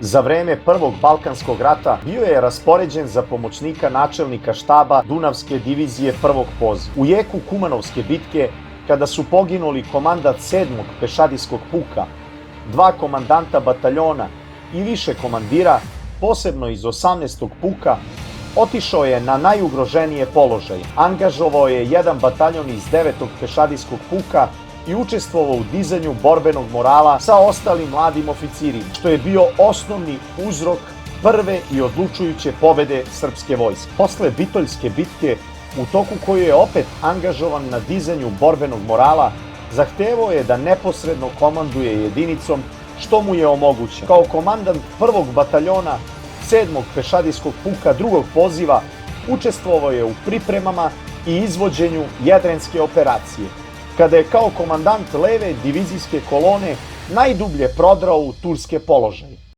Za vreme Prvog Balkanskog rata bio je raspoređen za pomoćnika načelnika štaba Dunavske divizije prvog poziva. U jeku Kumanovske bitke, kada su poginuli komandant 7. pešadijskog puka, 2 komandanta bataljona i više komandira, posebno iz 18. puka, otišao je na najugroženije položaje. Angažovao je jedan bataljon iz 9. pešadijskog puka i učestvovao u dizanju borbenog morala sa ostalim mladim oficirima, što je bio osnovni uzrok prve i odlučujuće pobede srpske vojske. Posle Bitoljske bitke, u toku koje je opet angažovan na dizanju borbenog morala, zahtevao je da neposredno komanduje jedinicom, što mu je omogućeno. Kao komandant 1. bataljona 7. pešadijskog puka drugog poziva učestvovao je u pripremama i izvođenju Jadranske operacije, kada je kao komandant leve divizijske kolone najdublje prodrao u turske položaje.